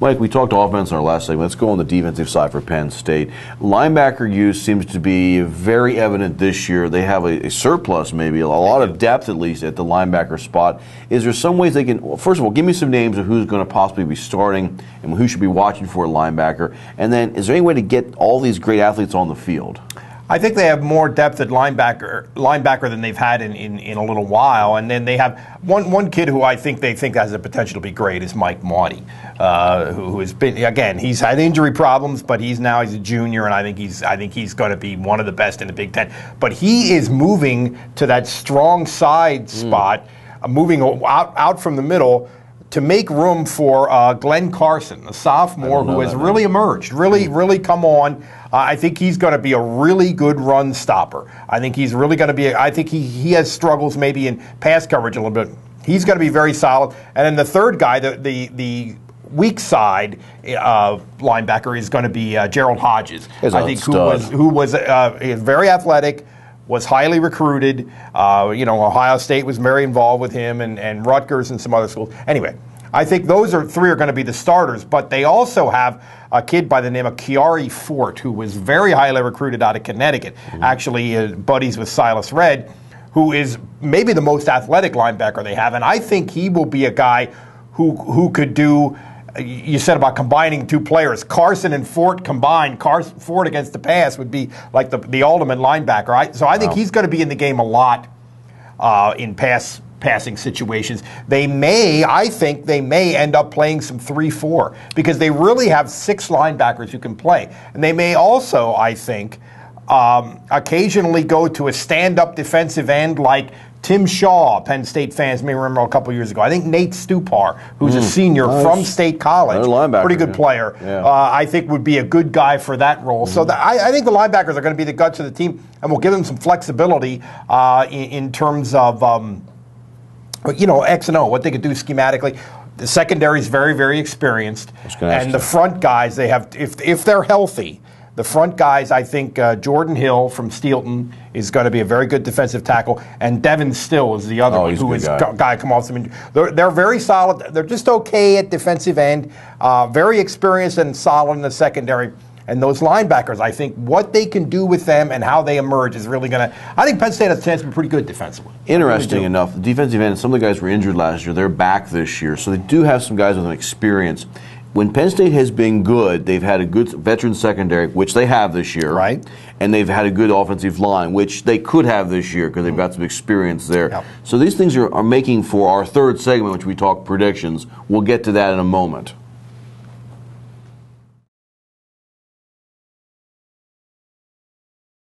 Mike, we talked offense in our last segment. Let's go on the defensive side for Penn State. Linebacker use seems to be very evident this year. They have a surplus, maybe, a lot of depth at least at the linebacker spot. Is there some ways they can, well, first of all, give me some names of who's going to possibly be starting and who should be watching for a linebacker. And then is there any way to get all these great athletes on the field? I think they have more depth at linebacker than they've had in a little while. And then they have one kid who I think they think has the potential to be great is Mike Maudie, who has been, again, he's had injury problems, but he's a junior, and I think he's going to be one of the best in the Big Ten. But he is moving to that strong side spot, moving out from the middle, to make room for Glenn Carson, a sophomore who has really emerged, really come on. I think he's going to be a really good run stopper. I think he's really going to be, I think he has struggles maybe in pass coverage a little bit. He's going to be very solid. And then the third guy, the weak side linebacker is going to be Gerald Hodges, I think, who was very athletic, was highly recruited. Ohio State was very involved with him, and Rutgers and some other schools. Anyway, I think those three are going to be the starters, but they also have a kid by the name of Chiari Fort, who was very highly recruited out of Connecticut, actually buddies with Silas Redd, who is maybe the most athletic linebacker they have, and I think he will be a guy who could do. You said about combining two players. Carson and Fort combined. Fort against the pass would be like the ultimate linebacker. So I think he's going to be in the game a lot in passing situations. I think they may end up playing some 3-4 because they really have 6 linebackers who can play. And they may also, I think, occasionally go to a stand-up defensive end like Tim Shaw. Penn State fans may remember a couple years ago. I think Nate Stupar, who's a senior from State College, pretty good player, I think would be a good guy for that role. So I think the linebackers are going to be the guts of the team, and will give them some flexibility in terms of X and O, what they could do schematically. The secondary is very, very experienced, and the front guys, they have, if they're healthy, the front guys, I think Jordan Hill from Steelton is going to be a very good defensive tackle, and Devin Still is the other one, who is a guy come off some injury. They're very solid. They're just okay at defensive end, very experienced and solid in the secondary. And those linebackers, I think what they can do with them and how they emerge is really going to, I think Penn State has a chance to be pretty good defensively. Interesting enough, the defensive end, some of the guys were injured last year. They're back this year. So they do have some guys with an experience. When Penn State has been good, they've had a good veteran secondary, which they have this year. Right. And they've had a good offensive line, which they could have this year because they've got some experience there. Yep. So these things are making for our third segment, which we talk predictions. We'll get to that in a moment.